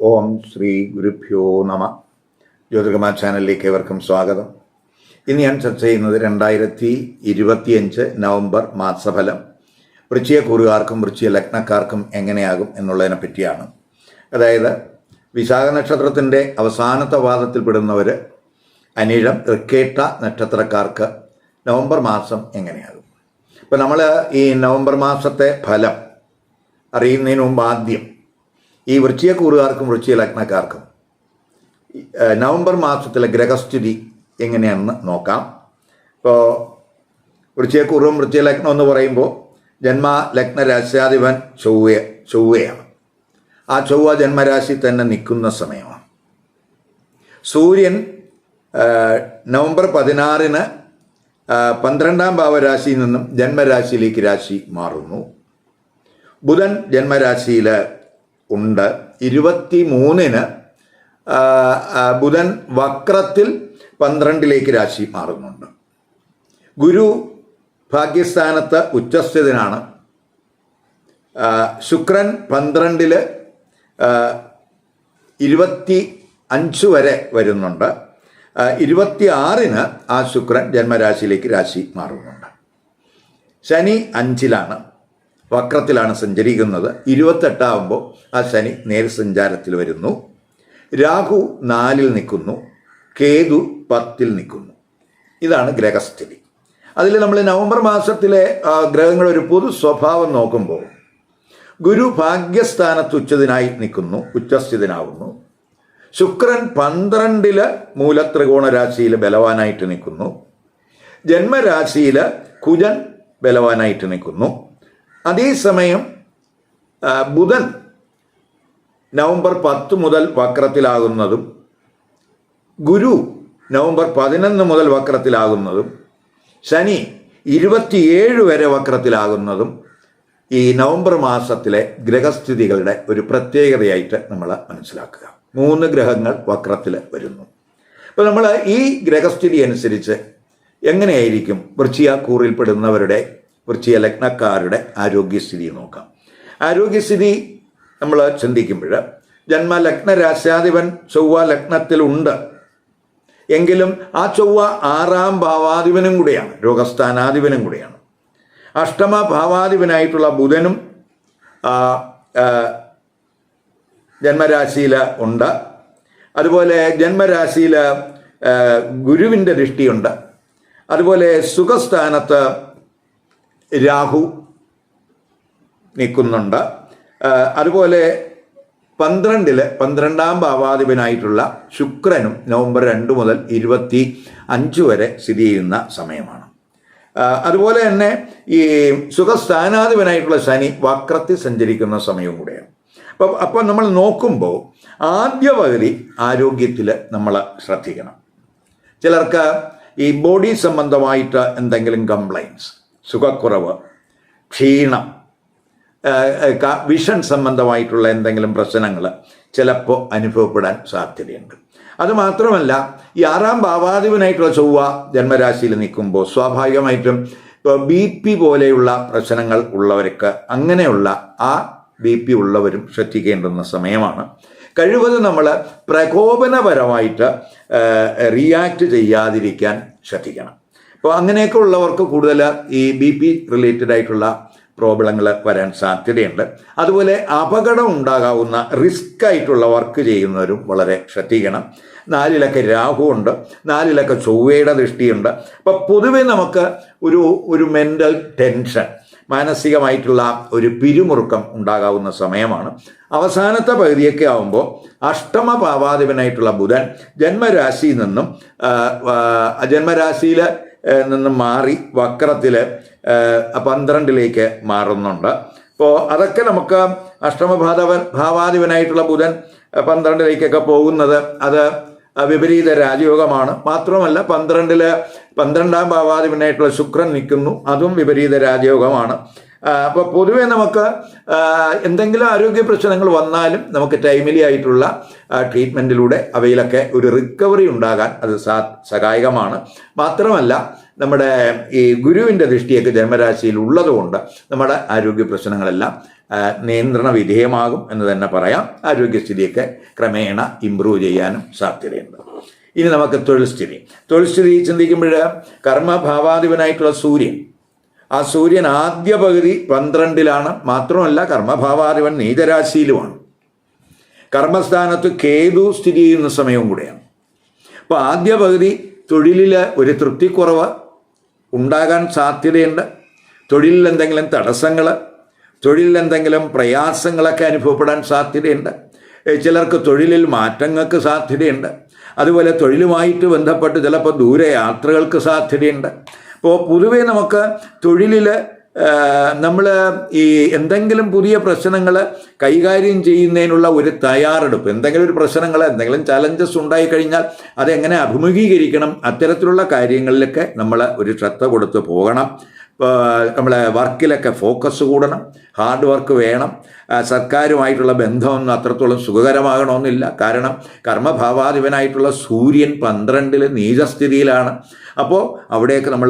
ഓം ശ്രീ ഗുരുഭ്യോ നമ. ജ്യോതിർഗമ ചാനലിലേക്ക് ഏവർക്കും സ്വാഗതം. ഇന്ന് ഞാൻ ചർച്ച ചെയ്യുന്നത് 2025 നവംബർ മാസഫലം വൃശ്ചികക്കൂറുകാർക്കും വൃശ്ചിക ലഗ്നക്കാർക്കും എങ്ങനെയാകും എന്നുള്ളതിനെ പറ്റിയാണ്. അതായത് വിശാഖ നക്ഷത്രത്തിൻ്റെ അവസാനത്തെ പാദത്തിൽപ്പെടുന്നവർ അനിഴം തൃക്കേട്ട നക്ഷത്രക്കാർക്ക് നവംബർ മാസം എങ്ങനെയാകും. ഇപ്പം നമ്മൾ ഈ നവംബർ മാസത്തെ ഫലം അറിയുന്നതിന് മുമ്പ് ആദ്യം ഈ വൃശ്ചികക്കൂറുകാർക്കും വൃശ്ചിക ലഗ്നക്കാർക്കും നവംബർ മാസത്തിലെ ഗ്രഹസ്ഥിതി എങ്ങനെയാണെന്ന് നോക്കാം. ഇപ്പോൾ വൃശ്ചികക്കൂറും വൃശ്ചിക ലഗ്നം എന്ന് പറയുമ്പോൾ ജന്മ ലഗ്ന രാശ്യാധിപൻ ചൊവ്വയാണ്. ആ ചൊവ്വ ജന്മരാശി തന്നെ നിൽക്കുന്ന സമയമാണ്. സൂര്യൻ നവംബർ 16-ന് 12-ാം ഭാവരാശിയിൽ നിന്നും ജന്മരാശിയിലേക്ക് രാശി മാറുന്നു. ബുധൻ ജന്മരാശിയിൽ ഉണ്ട്. 23-ന് ബുധൻ വക്രത്തിൽ 12-ലേക്ക് രാശി മാറുന്നുണ്ട്. ഗുരു ഭാഗ്യസ്ഥാനത്ത് ഉച്ചസ്ഥിതനാണ്. ശുക്രൻ 12-ല് 25 വരെ വരുന്നുണ്ട്. 26-ന് ആ ശുക്രൻ ജന്മരാശിയിലേക്ക് രാശി മാറുന്നുണ്ട്. ശനി 5-ലാണ്, വക്രത്തിലാണ് സഞ്ചരിക്കുന്നത്. 28 ആ ശനി നേർസഞ്ചാരത്തിൽ വരുന്നു. രാഹു 4-ൽ നിൽക്കുന്നു, കേതു 10-ൽ നിൽക്കുന്നു. ഇതാണ് ഗ്രഹസ്ഥിതി. അതിൽ നമ്മൾ നവംബർ മാസത്തിലെ ഗ്രഹങ്ങളുടെ ഒരു പൊതു സ്വഭാവം നോക്കുമ്പോൾ ഗുരു ഭാഗ്യസ്ഥാനത്ത് ഉച്ചസ്ഥിതനാകുന്നു. ശുക്രൻ 12-ല് മൂലത്രികോണ രാശിയിൽ ബലവാനായിട്ട് നിൽക്കുന്നു. ജന്മരാശിയിൽ കുജൻ ബലവാനായിട്ട് നിൽക്കുന്നു. അതേസമയം ബുധൻ നവംബർ 10 മുതൽ വക്രത്തിലാകുന്നതും ഗുരു നവംബർ 11 മുതൽ വക്രത്തിലാകുന്നതും ശനി 27 വരെ വക്രത്തിലാകുന്നതും ഈ നവംബർ മാസത്തിലെ ഗ്രഹസ്ഥിതികളുടെ ഒരു പ്രത്യേകതയായിട്ട് നമ്മൾ മനസ്സിലാക്കുക. 3 ഗ്രഹങ്ങൾ വക്രത്തിൽ വരുന്നു. അപ്പോൾ നമ്മൾ ഈ ഗ്രഹസ്ഥിതി അനുസരിച്ച് എങ്ങനെയായിരിക്കും വൃശ്ചികക്കൂറിൽപ്പെടുന്നവരുടെ വൃശ്ചിക ലഗ്നക്കാരുടെ ആരോഗ്യസ്ഥിതി നോക്കാം. ആരോഗ്യസ്ഥിതി നമ്മൾ ചിന്തിക്കുമ്പോൾ ജന്മ ലഗ്ന രാശ്യാധിപൻ ചൊവ്വ ലഗ്നത്തിലുണ്ട് എങ്കിലും ആ ചൊവ്വ 6-ാം ഭാവാധിപനും കൂടെയാണ്, രോഗസ്ഥാനാധിപനും കൂടെയാണ്. അഷ്ടമ ഭാവാധിപനായിട്ടുള്ള ബുധനും ജന്മരാശിയിൽ ഉണ്ട്. അതുപോലെ ജന്മരാശിയിൽ ഗുരുവിൻ്റെ ദൃഷ്ടിയുണ്ട്. അതുപോലെ സുഖസ്ഥാനത്ത് രാഹു നിൽക്കുന്നുണ്ട്. അതുപോലെ 12-ല് 12-ാം ഭാവാധിപനായിട്ടുള്ള ശുക്രനും നവംബർ 2 മുതൽ 25 വരെ സ്ഥിതി ചെയ്യുന്ന സമയമാണ്. അതുപോലെ തന്നെ ഈ സുഖസ്ഥാനാധിപനായിട്ടുള്ള ശനി വക്രത്തിൽ സഞ്ചരിക്കുന്ന സമയവും കൂടെയാണ്. അപ്പം നമ്മൾ നോക്കുമ്പോൾ ആദ്യ പകുതി ആരോഗ്യത്തിൽ നമ്മൾ ശ്രദ്ധിക്കണം. ചിലർക്ക് ഈ ബോഡി സംബന്ധമായിട്ട് എന്തെങ്കിലും കംപ്ലൈൻറ്റ്സ്, സുഖക്കുറവ്, ക്ഷീണം, വിഷൻ സംബന്ധമായിട്ടുള്ള എന്തെങ്കിലും പ്രശ്നങ്ങൾ ചിലപ്പോൾ അനുഭവപ്പെടാൻ സാധ്യതയുണ്ട്. അതുമാത്രമല്ല, ഈ 6-ാം ഭാവാധിപനായിട്ടുള്ള ചൊവ്വ ജന്മരാശിയിൽ നിൽക്കുമ്പോൾ സ്വാഭാവികമായിട്ടും ഇപ്പോൾ BP പോലെയുള്ള പ്രശ്നങ്ങൾ ഉള്ളവർക്ക്, അങ്ങനെയുള്ള ആ BP ഉള്ളവരും ശ്രദ്ധിക്കേണ്ടുന്ന സമയമാണ്. കഴിവതും നമ്മൾ പ്രകോപനപരമായിട്ട് റിയാക്ട് ചെയ്യാതിരിക്കാൻ ശ്രദ്ധിക്കണം. അപ്പോൾ അങ്ങനെയൊക്കെ ഉള്ളവർക്ക് കൂടുതൽ ഈ BP റിലേറ്റഡ് ആയിട്ടുള്ള പ്രോബ്ലങ്ങൾ വരാൻ സാധ്യതയുണ്ട്. അതുപോലെ അപകടം ഉണ്ടാകാവുന്ന റിസ്ക് ആയിട്ടുള്ള വർക്ക് ചെയ്യുന്നവരും വളരെ ശ്രദ്ധിക്കണം. 4-ലൊക്കെ രാഹു ഉണ്ട്, 4-ലൊക്കെ ചൊവ്വയുടെ ദൃഷ്ടിയുണ്ട്. അപ്പോൾ പൊതുവെ നമുക്ക് ഒരു മെൻ്റൽ ടെൻഷൻ, മാനസികമായിട്ടുള്ള ഒരു പിരിമുറുക്കം ഉണ്ടാകാവുന്ന സമയമാണ്. അവസാനത്തെ പകുതിയൊക്കെ ആകുമ്പോൾ അഷ്ടമ ഭാവാധിപനായിട്ടുള്ള ബുധൻ ജന്മരാശിയിൽ നിന്നും മാറി വക്രത്തിൽ 12-ലേക്ക് മാറുന്നുണ്ട്. അപ്പോൾ അതൊക്കെ നമുക്ക് ഭാവാധിപനായിട്ടുള്ള ബുധൻ 12-ലേക്കൊക്കെ പോകുന്നത് അത് വിപരീത രാജയോഗമാണ്. മാത്രമല്ല 12-ല് 12-ാം ഭാവാധിപനായിട്ടുള്ള ശുക്രൻ നിൽക്കുന്നു, അതും വിപരീത രാജയോഗമാണ്. അപ്പോൾ പൊതുവെ നമുക്ക് എന്തെങ്കിലും ആരോഗ്യ പ്രശ്നങ്ങൾ വന്നാലും നമുക്ക് ടൈംലി ആയിട്ടുള്ള ട്രീറ്റ്മെൻറ്റിലൂടെ അവയിലൊക്കെ ഒരു റിക്കവറി ഉണ്ടാകാൻ അത് സഹായകമാണ്. മാത്രമല്ല നമ്മുടെ ഈ ഗുരുവിൻ്റെ ദൃഷ്ടിയൊക്കെ ജന്മരാശിയിൽ ഉള്ളതുകൊണ്ട് നമ്മുടെ ആരോഗ്യ പ്രശ്നങ്ങളെല്ലാം നിയന്ത്രണ വിധേയമാകും എന്ന് തന്നെ പറയാം. ആരോഗ്യസ്ഥിതിയൊക്കെ ക്രമേണ ഇമ്പ്രൂവ് ചെയ്യാനും സാധ്യതയുണ്ട്. ഇനി നമുക്ക് തൊഴിൽ സ്ഥിതി ചിന്തിക്കുമ്പോൾ കർമ്മഭാവാധിപനായിട്ടുള്ള സൂര്യൻ, ആ സൂര്യൻ ആദ്യ പകുതി 12-ലാണ്. മാത്രമല്ല കർമ്മഭാവാധിപൻ നീചരാശിയിലുമാണ്. കർമ്മസ്ഥാനത്ത് കേതു സ്ഥിതി ചെയ്യുന്ന സമയവും കൂടെയാണ്. അപ്പോൾ ആദ്യ പകുതി തൊഴിലിൽ ഒരു തൃപ്തിക്കുറവ് ഉണ്ടാകാൻ സാധ്യതയുണ്ട്. തൊഴിലിൽ എന്തെങ്കിലും തടസ്സങ്ങൾ, തൊഴിലിൽ എന്തെങ്കിലും പ്രയാസങ്ങളൊക്കെ അനുഭവപ്പെടാൻ സാധ്യതയുണ്ട്. ചിലർക്ക് തൊഴിലിൽ മാറ്റങ്ങൾക്ക് സാധ്യതയുണ്ട്. അതുപോലെ തൊഴിലുമായിട്ട് ബന്ധപ്പെട്ട് ചിലപ്പോൾ ദൂരയാത്രകൾക്ക് സാധ്യതയുണ്ട്. അപ്പോൾ പൊതുവേ നമുക്ക് തൊഴിലിൽ നമ്മൾ ഈ എന്തെങ്കിലും പുതിയ പ്രശ്നങ്ങൾ കൈകാര്യം ചെയ്യുന്നതിനുള്ള ഒരു തയ്യാറെടുപ്പ്, എന്തെങ്കിലും ഒരു പ്രശ്നങ്ങൾ, എന്തെങ്കിലും ചലഞ്ചസ് ഉണ്ടായിക്കഴിഞ്ഞാൽ അതെങ്ങനെ അഭിമുഖീകരിക്കണം, അത്തരത്തിലുള്ള കാര്യങ്ങളിലൊക്കെ നമ്മൾ ഒരു ശ്രദ്ധ കൊടുത്ത് പോകണം. നമ്മളെ വർക്കിലൊക്കെ ഫോക്കസ് കൂടണം, ഹാർഡ് വർക്ക് വേണം. സർക്കാരുമായിട്ടുള്ള ബന്ധമൊന്നും അത്രത്തോളം സുഖകരമാകണമെന്നില്ല. കാരണം കർമ്മഭാവാധിപനായിട്ടുള്ള സൂര്യൻ 12 നീചസ്ഥിതിയിലാണ്. അപ്പോൾ അവിടെയൊക്കെ നമ്മൾ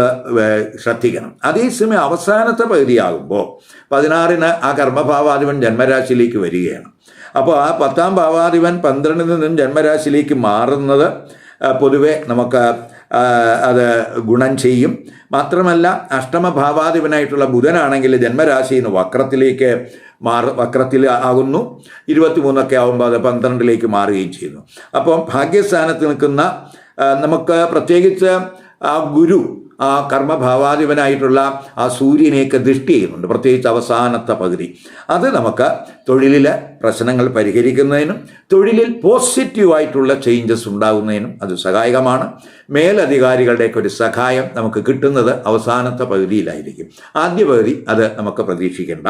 ശ്രദ്ധിക്കണം. അതേസമയം അവസാനത്തെ പകുതിയാകുമ്പോൾ 16-ന് ആ കർമ്മഭാവാധിപൻ ജന്മരാശിയിലേക്ക് വരികയാണ്. അപ്പോൾ ആ 10-ാം ഭാവാധിപൻ 12-ൽ നിന്നും ജന്മരാശിയിലേക്ക് മാറുന്നത് പൊതുവെ നമുക്ക് അത് ഗുണം ചെയ്യും. മാത്രമല്ല അഷ്ടമഭാവാധിപനായിട്ടുള്ള ബുധനാണെങ്കിൽ ജന്മരാശിയിൽ നിന്ന് വക്രത്തിൽ ആകുന്നു. 23 ആകുമ്പോൾ അത് 12-ലേക്ക് മാറുകയും ചെയ്യുന്നു. അപ്പം ഭാഗ്യസ്ഥാനത്ത് നിൽക്കുന്ന നമുക്ക് പ്രത്യേകിച്ച് ആ ഗുരു, ആ കർമ്മഭാവാധിപനായിട്ടുള്ള ആ സൂര്യനെയൊക്കെ ദൃഷ്ടി ചെയ്യുന്നുണ്ട്. പ്രത്യേകിച്ച് അവസാനത്തെ പകുതി അത് നമുക്ക് തൊഴിലിലെ പ്രശ്നങ്ങൾ പരിഹരിക്കുന്നതിനും തൊഴിലിൽ പോസിറ്റീവായിട്ടുള്ള ചേഞ്ചസ് ഉണ്ടാകുന്നതിനും അത് സഹായകമാണ്. മേലധികാരികളുടെയൊക്കെ ഒരു സഹായം നമുക്ക് കിട്ടുന്നത് അവസാനത്തെ പകുതിയിലായിരിക്കും. ആദ്യ പകുതി അത് നമുക്ക് പ്രതീക്ഷിക്കേണ്ട.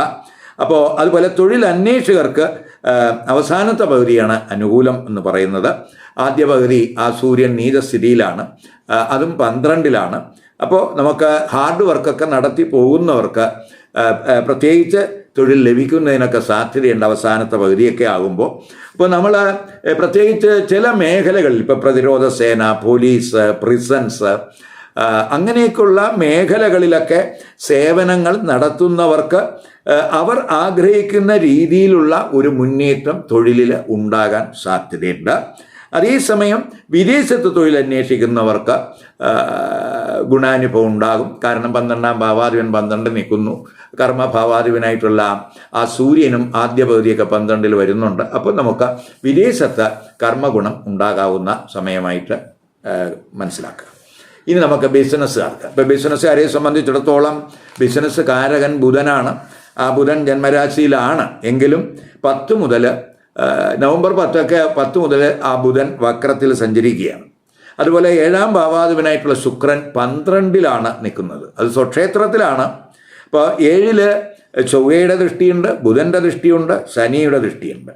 അപ്പോൾ അതുപോലെ തൊഴിൽ അന്വേഷകർക്ക് അവസാനത്തെ പകുതിയാണ് അനുകൂലം എന്ന് പറയുന്നത്. ആദ്യ പകുതി ആ സൂര്യൻ നീചസ്ഥിതിയിലാണ്, അതും 12-ലാണ്. അപ്പോൾ നമുക്ക് ഹാർഡ് വർക്കൊക്കെ നടത്തി പോകുന്നവർക്ക് പ്രത്യേകിച്ച് തൊഴിൽ ലഭിക്കുന്നതിനൊക്കെ സാധ്യതയുണ്ട് അവസാനത്തെ പകുതിയൊക്കെ ആകുമ്പോൾ. അപ്പോൾ നമ്മൾ പ്രത്യേകിച്ച് ചില മേഖലകളിൽ, ഇപ്പോൾ പ്രതിരോധ സേന, പോലീസ്, പ്രിസൺസ്, അങ്ങനെയൊക്കെയുള്ള മേഖലകളിലൊക്കെ സേവനങ്ങൾ നടത്തുന്നവർക്ക് അവർ ആഗ്രഹിക്കുന്ന രീതിയിലുള്ള ഒരു മുന്നേറ്റം തൊഴിലിൽ ഉണ്ടാകാൻ സാധ്യതയുണ്ട്. അതേസമയം വിദേശത്ത് തൊഴിൽ അന്വേഷിക്കുന്നവർക്ക് ഗുണാനുഭവം ഉണ്ടാകും. കാരണം 12-ാം ഭാവാധിപൻ 12 നിൽക്കുന്നു. കർമ്മഭാവാധിപനായിട്ടുള്ള ആ സൂര്യനും ആദ്യ പകുതിയൊക്കെ 12-ൽ വരുന്നുണ്ട്. അപ്പോൾ നമുക്ക് വിദേശത്ത് കർമ്മഗുണം ഉണ്ടാകാവുന്ന സമയമായിട്ട് മനസ്സിലാക്കാം. ഇനി നമുക്ക് ബിസിനസ്സുകാർക്ക്, ഇപ്പോൾ ബിസിനസ്സുകാരെ സംബന്ധിച്ചിടത്തോളം ബിസിനസ് കാരകൻ ബുധനാണ്. ആ ബുധൻ ജന്മരാശിയിലാണ് എങ്കിലും നവംബർ 10 മുതൽ ആ ബുധൻ വക്രത്തിൽ സഞ്ചരിക്കുകയാണ്. അതുപോലെ 7-ാം ഭാവാധിപനായിട്ടുള്ള ശുക്രൻ 12-ലാണ് നിൽക്കുന്നത്. അത് സ്വക്ഷേത്രത്തിലാണ്. അപ്പോൾ 7-ൽ ചൊവ്വയുടെ ദൃഷ്ടിയുണ്ട്, ബുധൻ്റെ ദൃഷ്ടിയുണ്ട്, ശനിയുടെ ദൃഷ്ടിയുണ്ട്.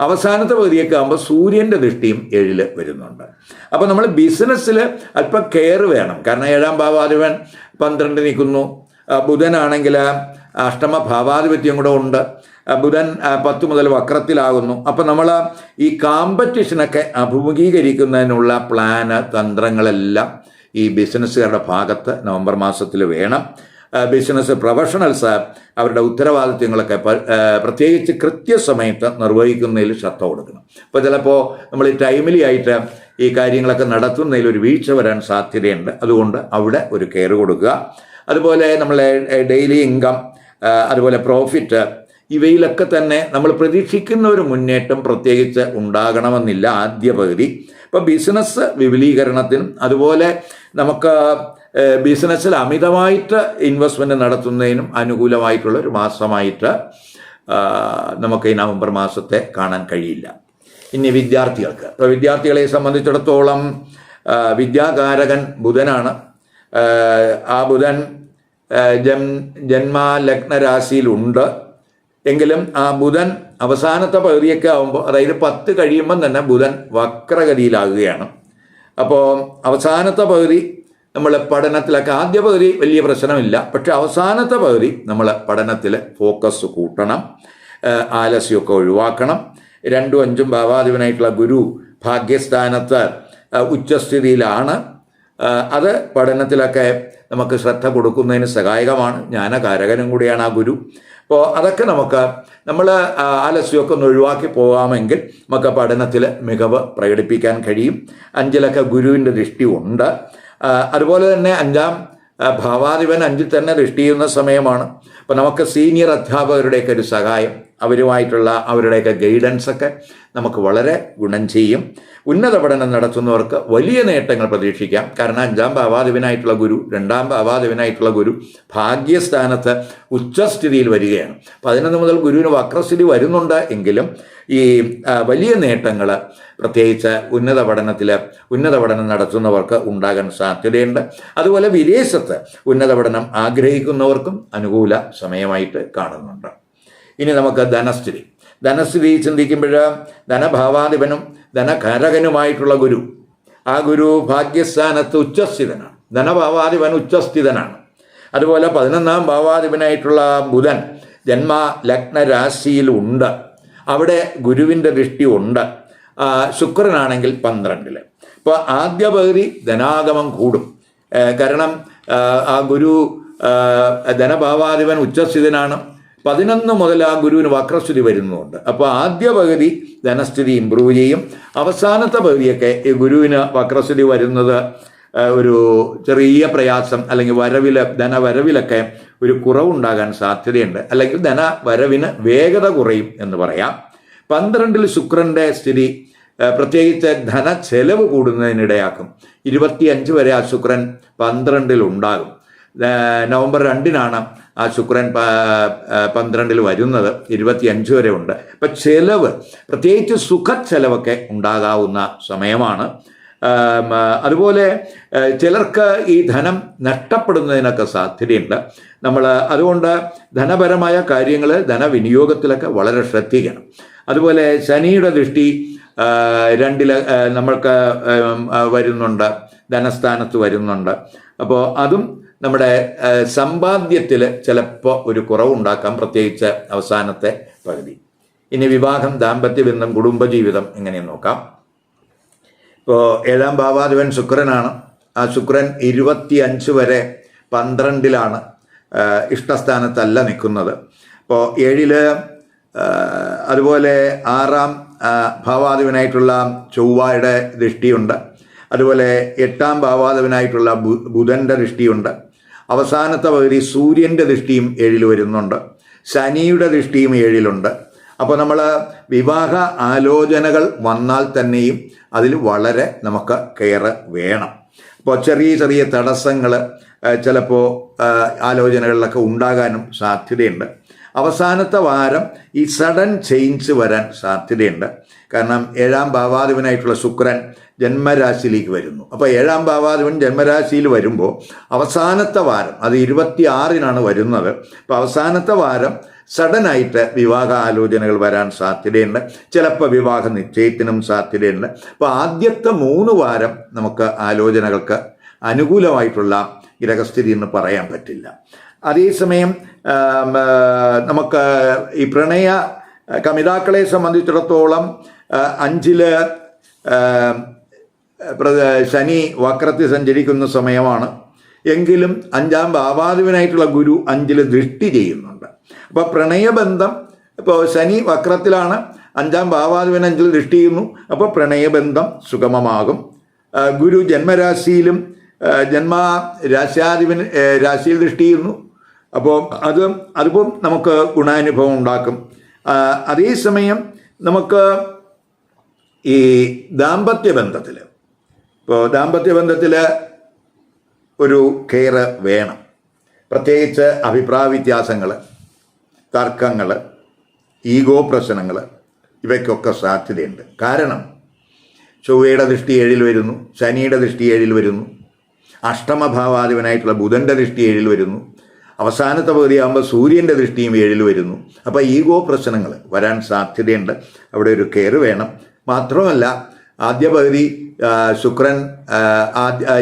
അവസാനത്തെ പകുതിയൊക്കെ ആകുമ്പോൾ സൂര്യൻ്റെ ദൃഷ്ടിയും 7-ൽ വരുന്നുണ്ട്. അപ്പോൾ നമ്മൾ ബിസിനസ്സിൽ അല്പം കെയർ വേണം. കാരണം 7-ാം ഭാവാധിപൻ 12 നിൽക്കുന്നു. ബുധനാണെങ്കിൽ അഷ്ടമ ഭാവാധിപത്യം കൂടെ ഉണ്ട്. ബുധൻ 10 മുതൽ വക്രത്തിലാകുന്നു. അപ്പം നമ്മൾ ഈ കോമ്പറ്റീഷനൊക്കെ അഭിമുഖീകരിക്കുന്നതിനുള്ള പ്ലാന്, തന്ത്രങ്ങളെല്ലാം ഈ ബിസിനസ്സുകാരുടെ ഭാഗത്ത് നവംബർ മാസത്തിൽ വേണം. ബിസിനസ് പ്രൊഫഷണൽസ് അവരുടെ ഉത്തരവാദിത്വങ്ങളൊക്കെ പ്രത്യേകിച്ച് കൃത്യസമയത്ത് നിർവഹിക്കുന്നതിൽ ശ്രദ്ധ കൊടുക്കണം. അപ്പോൾ ചിലപ്പോൾ നമ്മൾ ടൈംലി ആയിട്ട് ഈ കാര്യങ്ങളൊക്കെ നടത്തുന്നതിൽ ഒരു വീഴ്ച വരാൻ സാധ്യതയുണ്ട്. അതുകൊണ്ട് അവിടെ ഒരു കെയർ കൊടുക്കുക. അതുപോലെ നമ്മളെ ഡെയിലി ഇൻകം, അതുപോലെ പ്രോഫിറ്റ്, ഇവയിലൊക്കെ തന്നെ നമ്മൾ പ്രതീക്ഷിക്കുന്ന ഒരു മുന്നേറ്റം പ്രത്യേകിച്ച് ഉണ്ടാകണമെന്നില്ല ആദ്യ പകുതി. ഇപ്പോൾ ബിസിനസ് വിപുലീകരണത്തിനും അതുപോലെ നമുക്ക് ബിസിനസ്സിൽ അമിതമായിട്ട് ഇൻവെസ്റ്റ്മെൻറ്റ് നടത്തുന്നതിനും അനുകൂലമായിട്ടുള്ള ഒരു മാസമായിട്ട് നമുക്ക് ഈ നവംബർ മാസത്തെ കാണാൻ കഴിയില്ല. ഇനി വിദ്യാർത്ഥികൾക്ക്, ഇപ്പോൾ വിദ്യാർത്ഥികളെ സംബന്ധിച്ചിടത്തോളം വിദ്യാകാരകൻ ബുധനാണ്. ആ ബുധൻ ജന്മലഗ്നരാശിയിലുണ്ട്. എങ്കിലും ആ ബുധൻ അവസാനത്തെ പകുതിയൊക്കെ ആകുമ്പോൾ, അതായത് 10 കഴിയുമ്പം തന്നെ ബുധൻ വക്രഗതിയിലാകുകയാണ്. അപ്പോൾ അവസാനത്തെ പകുതി നമ്മൾ പഠനത്തിലൊക്കെ, ആദ്യ പകുതി വലിയ പ്രശ്നമില്ല, പക്ഷെ അവസാനത്തെ പകുതി നമ്മൾ പഠനത്തിൽ ഫോക്കസ് കൂട്ടണം, ആലസ്യമൊക്കെ ഒഴിവാക്കണം. 2-5 ഭാവാധിപനായിട്ടുള്ള ഗുരു ഭാഗ്യസ്ഥാനത്ത് ഉച്ചസ്ഥിതിയിലാണ്. അത് പഠനത്തിലൊക്കെ നമുക്ക് ശ്രദ്ധ കൊടുക്കുന്നതിന് സഹായകമാണ്. ജ്ഞാനകാരകനും കൂടിയാണ് ആ ഗുരു. അപ്പോൾ അതൊക്കെ നമ്മൾ ആലസ്യമൊക്കെ ഒന്ന് ഒഴിവാക്കി പോകാമെങ്കിൽ നമുക്ക് പഠനത്തിൽ മികവ് പ്രകടിപ്പിക്കാൻ കഴിയും. 5-ലൊക്കെ ഗുരുവിൻ്റെ ദൃഷ്ടി ഉണ്ട്. അതുപോലെ തന്നെ 5-ാം ഭാവാധിപൻ 5-ൽ തന്നെ ദൃഷ്ടി ചെയ്യുന്ന സമയമാണ്. അപ്പോൾ നമുക്ക് സീനിയർ അധ്യാപകരുടെയൊക്കെ ഒരു സഹായം, അവരുമായിട്ടുള്ള അവരുടെയൊക്കെ ഗൈഡൻസൊക്കെ നമുക്ക് വളരെ ഗുണം ചെയ്യും. ഉന്നത പഠനം നടത്തുന്നവർക്ക് വലിയ നേട്ടങ്ങൾ പ്രതീക്ഷിക്കാം. കാരണം 5-ാം ഭാവാധിപനായിട്ടുള്ള ഗുരു, 2-ാം ഭാവാധിപനായിട്ടുള്ള ഗുരു ഭാഗ്യസ്ഥാനത്ത് ഉച്ചസ്ഥിതിയിൽ വരികയാണ്. 11 മുതൽ ഗുരുവിന് വക്രസ്ഥിതി വരുന്നുണ്ട് എങ്കിലും ഈ വലിയ നേട്ടങ്ങൾ പ്രത്യേകിച്ച് ഉന്നത പഠനം നടത്തുന്നവർക്ക് ഉണ്ടാകാൻ സാധ്യതയുണ്ട്. അതുപോലെ വിദേശത്ത് ഉന്നത പഠനം ആഗ്രഹിക്കുന്നവർക്കും അനുകൂല സമയമായിട്ട് കാണുന്നുണ്ട്. ഇനി നമുക്ക് ധനസ്ഥിതി ചിന്തിക്കുമ്പോൾ ധനഭാവാധിപനും ധനകാരകനുമായിട്ടുള്ള ഗുരു, ആ ഗുരു ഭാഗ്യസ്ഥാനത്ത് ഉച്ചസ്ഥിതനാണ്. ധനഭാവാധിപൻ ഉച്ചസ്ഥിതനാണ്. അതുപോലെ 11-ാം ഭാവാധിപനായിട്ടുള്ള ബുധൻ ജന്മ ലഗ്ന രാശിയിലുണ്ട്. അവിടെ ഗുരുവിൻ്റെ ദൃഷ്ടി ഉണ്ട്. ശുക്രനാണെങ്കിൽ 12-ൽ. ഇപ്പോൾ ആദ്യ പകുതി ധനാഗമം കൂടും. കാരണം ആ ഗുരു ധനഭാവാധിപൻ ഉച്ചസ്ഥിതനാണ്. 11 മുതൽ ആ ഗുരുവിന് വക്രസ്ഥിതി വരുന്നുണ്ട്. അപ്പോൾ ആദ്യ പകുതി ധനസ്ഥിതി ഇമ്പ്രൂവ് ചെയ്യും. അവസാനത്തെ പകുതിയൊക്കെ ഈ ഗുരുവിന് വക്രസ്ഥിതി വരുന്നത് ഒരു ചെറിയ പ്രയാസം അല്ലെങ്കിൽ ധനവരവിലൊക്കെ ഒരു കുറവുണ്ടാകാൻ സാധ്യതയുണ്ട്. അല്ലെങ്കിൽ ധനവരവിന് വേഗത കുറയും എന്ന് പറയാം. 12-ൽ ശുക്രൻ്റെ സ്ഥിതി പ്രത്യേകിച്ച് ധനച്ചെലവ് കൂടുന്നതിനിടയാക്കും. 25 വരെ ആ ശുക്രൻ 12-ൽ ഉണ്ടാകും. നവംബർ 2-നാണ് ആ ശുക്രൻ 12-ൽ വരുന്നത്. 25 വരെ ഉണ്ട്. അപ്പം ചെലവ്, പ്രത്യേകിച്ച് സുഖച്ചെലവൊക്കെ ഉണ്ടാകാവുന്ന സമയമാണ്. അതുപോലെ ചിലർക്ക് ഈ ധനം നഷ്ടപ്പെടുന്നതിനൊക്കെ സാധ്യതയുണ്ട്. അതുകൊണ്ട് ധനപരമായ കാര്യങ്ങൾ, ധനവിനിയോഗത്തിലൊക്കെ വളരെ ശ്രദ്ധിക്കണം. അതുപോലെ ശനിയുടെ ദൃഷ്ടി 2-ൽ നമ്മൾക്ക് വരുന്നുണ്ട്, ധനസ്ഥാനത്ത് വരുന്നുണ്ട്. അപ്പോൾ അതും നമ്മുടെ സമ്പാദ്യത്തിൽ ചിലപ്പോൾ ഒരു കുറവുണ്ടാക്കാം, പ്രത്യേകിച്ച് അവസാനത്തെ പകുതി. ഇനി വിവാഹം, ദാമ്പത്യബന്ധം, കുടുംബജീവിതം എങ്ങനെയെന്ന് നോക്കാം. ഇപ്പോൾ 7-ാം ഭാവാധിപൻ ശുക്രനാണ്. ആ ശുക്രൻ 25 വരെ 12-ലാണ്, ഇഷ്ടസ്ഥാനത്തല്ല നിൽക്കുന്നത്. അപ്പോൾ 7-ൽ അതുപോലെ 6-ാം ഭാവാധിപനായിട്ടുള്ള ചൊവ്വയുടെ ദൃഷ്ടിയുണ്ട്. അതുപോലെ 8-ാം ഭാവാധിപനായിട്ടുള്ള ബുധൻ്റെ ദൃഷ്ടിയുണ്ട്. അവസാനത്തെ പകുതി സൂര്യൻ്റെ ദൃഷ്ടിയും 7-ൽ വരുന്നുണ്ട്. ശനിയുടെ ദൃഷ്ടിയും 7-ലുണ്ട്. അപ്പോൾ നമ്മൾ വിവാഹ ആലോചനകൾ വന്നാൽ തന്നെയും അതിൽ വളരെ നമുക്ക് കെയർ വേണം. അപ്പോൾ ചെറിയ തടസ്സങ്ങൾ ചിലപ്പോൾ ആലോചനകളിലൊക്കെ ഉണ്ടാകാനും സാധ്യതയുണ്ട്. അവസാനത്തെ വാരം ഈ സഡൻ ചേഞ്ച് വരാൻ സാധ്യതയുണ്ട്. കാരണം 7-ാം ഭാവാധിപനായിട്ടുള്ള ശുക്രൻ ജന്മരാശിയിലേക്ക് വരുന്നു. അപ്പോൾ 7-ാം ഭാവാധിപൻ ജന്മരാശിയിൽ വരുമ്പോൾ അവസാനത്തെ വാരം, അത് 26-നാണ് വരുന്നത്. അപ്പോൾ അവസാനത്തെ വാരം സഡനായിട്ട് വിവാഹ ആലോചനകൾ വരാൻ സാധ്യതയുണ്ട്. ചിലപ്പോൾ വിവാഹ നിശ്ചയത്തിനും സാധ്യതയുണ്ട്. അപ്പോൾ ആദ്യത്തെ 3 വാരം നമുക്ക് ആലോചനകൾക്ക് അനുകൂലമായിട്ടുള്ള ഗ്രഹസ്ഥിതി എന്ന് പറയാൻ പറ്റില്ല. അതേസമയം നമുക്ക് ഈ പ്രണയ കമിതാക്കളെ സംബന്ധിച്ചിടത്തോളം 5-ൽ ശനി വക്രത്തിൽ സഞ്ചരിക്കുന്ന സമയമാണ്. എങ്കിലും 5-ാം ഭാവാധിപനായിട്ടുള്ള ഗുരു 5-ൽ ദൃഷ്ടി ചെയ്യുന്നുണ്ട്. അപ്പോൾ പ്രണയബന്ധം, ഇപ്പോൾ ശനി വക്രത്തിലാണ്, 5-ാം ഭാവാധിപൻ 5-ൽ ദൃഷ്ടി ചെയ്യുന്നു. അപ്പോൾ പ്രണയബന്ധം സുഗമമാകും. ഗുരു ജന്മരാശിയിലും ജന്മരാശ്യാധിപൻ രാശിയിൽ ദൃഷ്ടി ചെയ്യുന്നു. അപ്പോൾ അതിപ്പം നമുക്ക് ഗുണാനുഭവം ഉണ്ടാക്കും. അതേസമയം നമുക്ക് ഈ ദാമ്പത്യബന്ധത്തിൽ ഒരു കെയർ വേണം. പ്രത്യേകിച്ച് അഭിപ്രായ വ്യത്യാസങ്ങൾ, തർക്കങ്ങൾ, ഈഗോ പ്രശ്നങ്ങൾ, ഇവയ്ക്കൊക്കെ സാധ്യതയുണ്ട്. കാരണം ചൊവ്വയുടെ ദൃഷ്ടി 7-ൽ വരുന്നു, ശനിയുടെ ദൃഷ്ടി 7-ൽ വരുന്നു, അഷ്ടമഭാവാധിപനായിട്ടുള്ള ബുധൻ്റെ ദൃഷ്ടി 7-ൽ വരുന്നു. അവസാനത്തെ പകുതിയാകുമ്പോൾ സൂര്യൻ്റെ ദൃഷ്ടിയും 7-ൽ വരുന്നു. അപ്പോൾ ഈഗോ പ്രശ്നങ്ങൾ വരാൻ സാധ്യതയുണ്ട്. അവിടെ ഒരു കെയർ വേണം. മാത്രമല്ല ആദ്യ പകുതി ശുക്രൻ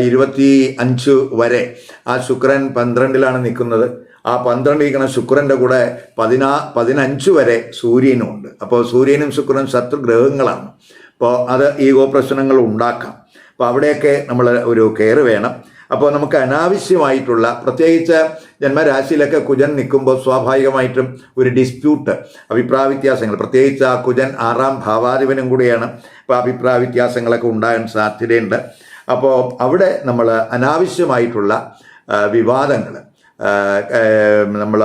25 വരെ ആ ശുക്രൻ 12-ലാണ് നിൽക്കുന്നത്. ആ 12 ഇരിക്കുന്ന ശുക്രൻ്റെ കൂടെ 15 വരെ സൂര്യനുമുണ്ട്. അപ്പോൾ സൂര്യനും ശുക്രനും ശത്രുഗ്രഹങ്ങളാണ്. അപ്പോൾ അത് ഈഗോ പ്രശ്നങ്ങൾ ഉണ്ടാക്കാം. അപ്പോൾ അവിടെയൊക്കെ നമ്മൾ ഒരു കെയർ വേണം. അപ്പോൾ നമുക്ക് അനാവശ്യമായിട്ടുള്ള, പ്രത്യേകിച്ച് ജന്മരാശിയിലൊക്കെ കുജൻ നിൽക്കുമ്പോൾ സ്വാഭാവികമായിട്ടും ഒരു ഡിസ്പ്യൂട്ട്, അഭിപ്രായ വ്യത്യാസങ്ങൾ, പ്രത്യേകിച്ച് ആ കുജൻ 6ാം ഭാവാധിപനും കൂടിയാണ്. അപ്പോൾ അഭിപ്രായ വ്യത്യാസങ്ങളൊക്കെ ഉണ്ടാകാൻ സാധ്യതയുണ്ട്. അപ്പോൾ അവിടെ നമ്മൾ അനാവശ്യമായിട്ടുള്ള വിവാദങ്ങൾ നമ്മൾ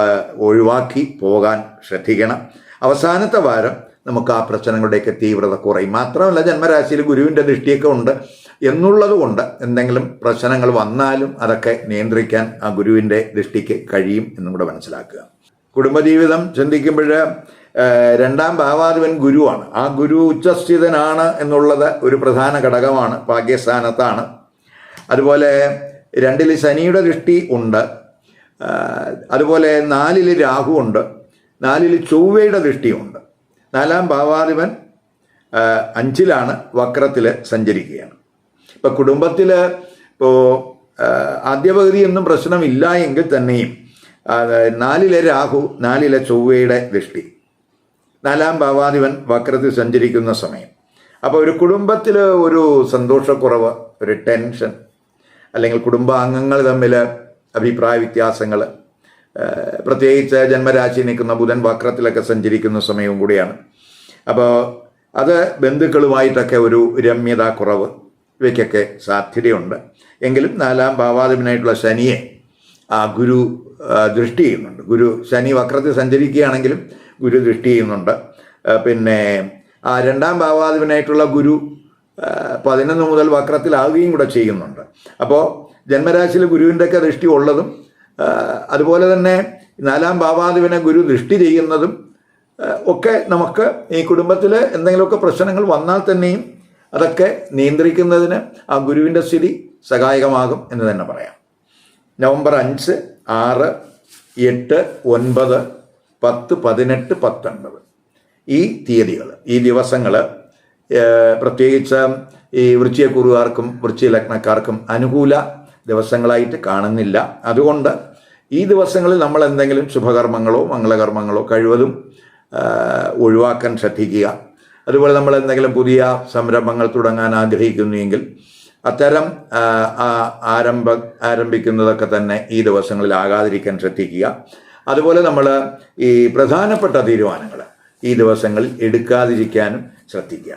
ഒഴിവാക്കി പോകാൻ ശ്രദ്ധിക്കണം. അവസാനത്തെ വാരം നമുക്ക് ആ പ്രശ്നങ്ങളുടെയൊക്കെ തീവ്രത കുറയും. മാത്രമല്ല ജന്മരാശിയിൽ ഗുരുവിൻ്റെ ദൃഷ്ടിയൊക്കെ ഉണ്ട് എന്നുള്ളത് കൊണ്ട് എന്തെങ്കിലും പ്രശ്നങ്ങൾ വന്നാലും അതൊക്കെ നിയന്ത്രിക്കാൻ ആ ഗുരുവിൻ്റെ ദൃഷ്ടിക്ക് കഴിയും എന്നും കൂടെ മനസ്സിലാക്കുക. കുടുംബജീവിതം ചിന്തിക്കുമ്പോൾ 2ാം ഭാവാധിപൻ ഗുരുവാണ്. ആ ഗുരു ഉച്ചസ്ഥിതനാണ് എന്നുള്ളത് ഒരു പ്രധാന ഘടകമാണ്, ഭാഗ്യസ്ഥാനത്താണ്. അതുപോലെ 2ൽ ശനിയുടെ ദൃഷ്ടി ഉണ്ട്. അതുപോലെ 4ൽ രാഹു ഉണ്ട്, 4ൽ ചൊവ്വയുടെ ദൃഷ്ടിയുണ്ട്. 4ാം ഭാവാധിപൻ 5ലാണ് വക്രത്തിൽ സഞ്ചരിക്കുകയാണ്. ഇപ്പം കുടുംബത്തിൽ ഇപ്പോൾ ആദ്യപകുതിയൊന്നും പ്രശ്നമില്ല എങ്കിൽ തന്നെയും 4ലെ രാഹു, 4ലെ ചൊവ്വയുടെ ദൃഷ്ടി, 4ാം ഭാവാധിപൻ വക്രത്തിൽ സഞ്ചരിക്കുന്ന സമയം. അപ്പോൾ ഒരു കുടുംബത്തിൽ ഒരു സന്തോഷക്കുറവ്, ഒരു ടെൻഷൻ, അല്ലെങ്കിൽ കുടുംബാംഗങ്ങൾ തമ്മിൽ അഭിപ്രായ വ്യത്യാസങ്ങൾ, പ്രത്യേകിച്ച് ജന്മരാശി നിൽക്കുന്ന ബുധൻ വക്രത്തിലൊക്കെ സഞ്ചരിക്കുന്ന സമയവും കൂടിയാണ്. അപ്പോൾ അത് ബന്ധുക്കളുമായിട്ടൊക്കെ ഒരു രമ്യത കുറവ്, ഇവയ്ക്കൊക്കെ സാധ്യതയുണ്ട്. എങ്കിലും 4ാം ഭാവാധിപനായിട്ടുള്ള ശനിയെ ആ ഗുരു ദൃഷ്ടി ചെയ്യുന്നുണ്ട്. ശനി വക്രത്തിൽ സഞ്ചരിക്കുകയാണെങ്കിലും ഗുരു ദൃഷ്ടി ചെയ്യുന്നുണ്ട്. പിന്നെ ആ 2ാം ഭാവാധിപനായിട്ടുള്ള ഗുരു 11 മുതൽ വക്രത്തിലാവുകയും കൂടെ ചെയ്യുന്നുണ്ട്. അപ്പോൾ ജന്മരാശിയിൽ ഗുരുവിൻ്റെയൊക്കെ ദൃഷ്ടി ഉള്ളതും, അതുപോലെ തന്നെ 4ാം ഭാവാധിപനെ ഗുരു ദൃഷ്ടി ചെയ്യുന്നതും ഒക്കെ നമുക്ക് ഈ കുടുംബത്തിൽ എന്തെങ്കിലുമൊക്കെ പ്രശ്നങ്ങൾ വന്നാൽ തന്നെയും അതൊക്കെ നിയന്ത്രിക്കുന്നതിന് ആ ഗുരുവിൻ്റെ സ്ഥിതി സഹായകമാകും എന്ന് തന്നെ പറയാം. നവംബർ 5, 6, 8, 9, 10, 18, 19 ഈ തീയതികൾ, ഈ ദിവസങ്ങൾ പ്രത്യേകിച്ച് ഈ വൃശ്ചികക്കൂറുകാർക്കും വൃശ്ചിക ലഗ്നക്കാർക്കും അനുകൂല ദിവസങ്ങളായിട്ട് കാണുന്നില്ല. അതുകൊണ്ട് ഈ ദിവസങ്ങളിൽ നമ്മൾ എന്തെങ്കിലും ശുഭകർമ്മങ്ങളോ മംഗളകർമ്മങ്ങളോ കഴിവതും ഒഴിവാക്കാൻ ശ്രദ്ധിക്കുക. അതുപോലെ നമ്മൾ എന്തെങ്കിലും പുതിയ സംരംഭങ്ങൾ തുടങ്ങാൻ ആഗ്രഹിക്കുന്നുവെങ്കിൽ അത്തരം ആരംഭിക്കുന്നതൊക്കെ തന്നെ ഈ ദിവസങ്ങളിൽ ആകാതിരിക്കാൻ ശ്രദ്ധിക്കുക. അതുപോലെ നമ്മൾ ഈ പ്രധാനപ്പെട്ട തീരുമാനങ്ങൾ ഈ ദിവസങ്ങളിൽ എടുക്കാതിരിക്കാനും ശ്രദ്ധിക്കുക.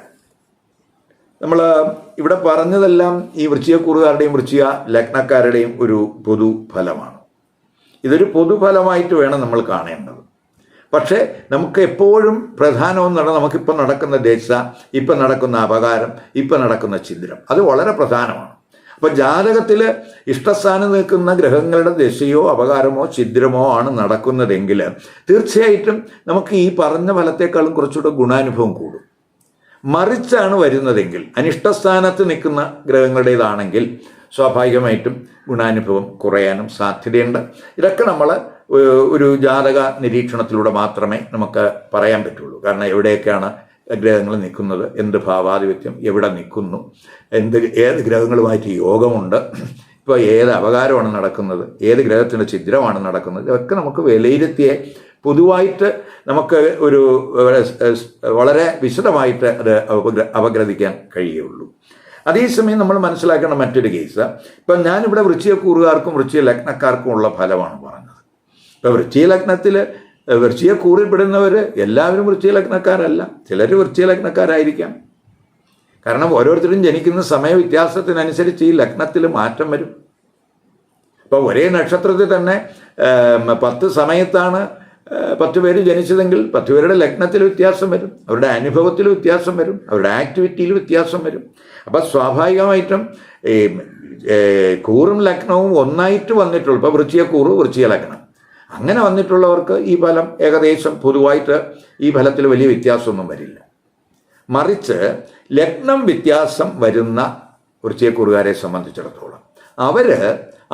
നമ്മൾ ഇവിടെ പറഞ്ഞതെല്ലാം ഈ വൃശ്ചികക്കൂറുകാരുടെയും വൃശ്ചിക ലഗ്നക്കാരുടെയും ഒരു പൊതുഫലമാണ്. ഇതൊരു പൊതുഫലമായിട്ട് വേണം നമ്മൾ കാണേണ്ടത്. പക്ഷേ നമുക്ക് എപ്പോഴും പ്രധാനമെന്ന് നമുക്കിപ്പോൾ നടക്കുന്ന ദശ, ഇപ്പം നടക്കുന്ന അപകാരം, ഇപ്പം നടക്കുന്ന ഛിദ്രം, അത് വളരെ പ്രധാനമാണ്. അപ്പോൾ ജാതകത്തിൽ ഇഷ്ടസ്ഥാനം നിൽക്കുന്ന ഗ്രഹങ്ങളുടെ ദശയോ അപകാരമോ ഛിദ്രമോ ആണ് നടക്കുന്നതെങ്കിൽ തീർച്ചയായിട്ടും നമുക്ക് ഈ പറഞ്ഞ ഫലത്തെക്കാളും കുറച്ചുകൂടെ ഗുണാനുഭവം കൂടും. മറിച്ചാണ് വരുന്നതെങ്കിൽ, അനിഷ്ടസ്ഥാനത്ത് നിൽക്കുന്ന ഗ്രഹങ്ങളുടേതാണെങ്കിൽ സ്വാഭാവികമായിട്ടും ഗുണാനുഭവം കുറയാനും സാധ്യതയുണ്ട്. ഇതൊക്കെ നമ്മൾ ഒരു ജാതക നിരീക്ഷണത്തിലൂടെ മാത്രമേ നമുക്ക് പറയാൻ പറ്റുള്ളൂ. കാരണം എവിടെയൊക്കെയാണ് ഗ്രഹങ്ങൾ നിൽക്കുന്നത്, എന്ത് ഭാവാധിപത്യം എവിടെ നിൽക്കുന്നു, ഏത് ഗ്രഹങ്ങളുമായിട്ട് യോഗമുണ്ട്, ഇപ്പോൾ ഏത് അപകാരമാണ് നടക്കുന്നത്, ഏത് ഗ്രഹത്തിൻ്റെ ഛിദ്രമാണ് നടക്കുന്നത്, ഇതൊക്കെ നമുക്ക് വിലയിരുത്തിയേ പൊതുവായിട്ട് നമുക്ക് ഒരു വളരെ വിശദമായിട്ട് അത് അപഗ്രഥിക്കാൻ കഴിയുള്ളൂ. അതേസമയം നമ്മൾ മനസ്സിലാക്കേണ്ട മറ്റൊരു കേസ്, ഇപ്പം ഞാനിവിടെ വൃശ്ചികക്കൂറുകാർക്കും വൃശ്ചിക ലഗ്നക്കാർക്കും ഉള്ള ഫലമാണ് പറഞ്ഞത്. ഇപ്പം വൃശ്ചിക ലഗ്നത്തിൽ വൃശ്ചികക്കൂറിൽ പെടുന്നവർ എല്ലാവരും വൃശ്ചിക ലഗ്നക്കാരല്ല, ചിലർ വൃശ്ചിക ലഗ്നക്കാരായിരിക്കാം. കാരണം ഓരോരുത്തരും ജനിക്കുന്ന സമയ വ്യത്യാസത്തിനനുസരിച്ച് ഈ ലഗ്നത്തിൽ മാറ്റം വരും. ഇപ്പോൾ ഒരേ നക്ഷത്രത്തിൽ തന്നെ 10 സമയത്താണ് 10 പേര് ജനിച്ചതെങ്കിൽ 10 പേരുടെ ലഗ്നത്തിൽ വ്യത്യാസം വരും, അവരുടെ അനുഭവത്തിൽ വ്യത്യാസം വരും, അവരുടെ ആക്ടിവിറ്റിയിൽ വ്യത്യാസം വരും. അപ്പം സ്വാഭാവികമായിട്ടും ഈ കൂറും ലഗ്നവും ഒന്നായിട്ട് വന്നിട്ടുള്ളൂ. ഇപ്പോൾ വൃശ്ചികക്കൂറ് വൃശ്ചിക ലഗ്നം അങ്ങനെ വന്നിട്ടുള്ളവർക്ക് ഈ ഫലം ഏകദേശം പൊതുവായിട്ട് ഈ ഫലത്തിൽ വലിയ വ്യത്യാസമൊന്നും വരില്ല. മറിച്ച് ലഗ്നം വ്യത്യാസം വരുന്ന വൃശ്ചികക്കൂറുകാരെ സംബന്ധിച്ചിടത്തോളം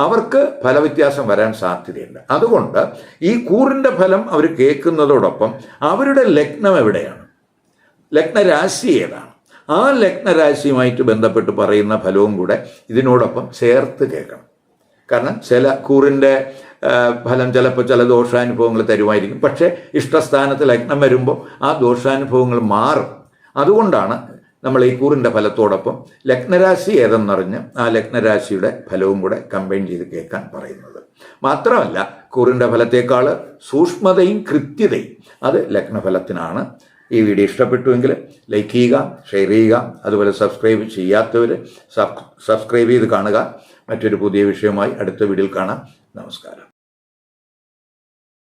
അവർക്ക് ഫലവ്യത്യാസം വരാൻ സാധ്യതയുണ്ട്. അതുകൊണ്ട് ഈ കൂറിൻ്റെ ഫലം അവർ കേൾക്കുന്നതോടൊപ്പം അവരുടെ ലഗ്നം എവിടെയാണ്, ലഗ്നരാശി ഏതാണ്, ആ ലഗ്നരാശിയുമായിട്ട് ബന്ധപ്പെട്ട് പറയുന്ന ഫലവും കൂടെ ഇതിനോടൊപ്പം ചേർത്ത് കേൾക്കണം. കാരണം ചില കൂറിൻ്റെ ഫലം ചിലപ്പോൾ ചില ദോഷാനുഭവങ്ങൾ തരുമായിരിക്കും. പക്ഷേ ഇഷ്ടസ്ഥാനത്ത് ലഗ്നം വരുമ്പോൾ ആ ദോഷാനുഭവങ്ങൾ മാറും. അതുകൊണ്ടാണ് നമ്മൾ ഈ കൂറിൻ്റെ ഫലത്തോടൊപ്പം ലഗ്നരാശി ഏതെന്നറിഞ്ഞ് ആ ലഗ്നരാശിയുടെ ഫലവും കൂടെ കമ്പൈൻ ചെയ്ത് കേൾക്കാൻ പറയുന്നത്. മാത്രമല്ല കൂറിൻ്റെ ഫലത്തേക്കാൾ സൂക്ഷ്മതയും കൃത്യതയും അത് ലഗ്നഫലത്തിനാണ്. ഈ വീഡിയോ ഇഷ്ടപ്പെട്ടുവെങ്കിൽ ലൈക്ക് ചെയ്യുക, ഷെയർ ചെയ്യുക. അതുപോലെ സബ്സ്ക്രൈബ് ചെയ്യാത്തവർ സബ്സ്ക്രൈബ് ചെയ്ത് കാണുക. മറ്റൊരു പുതിയ വിഷയവുമായി അടുത്ത വീഡിയോയിൽ കാണാം. നമസ്കാരം.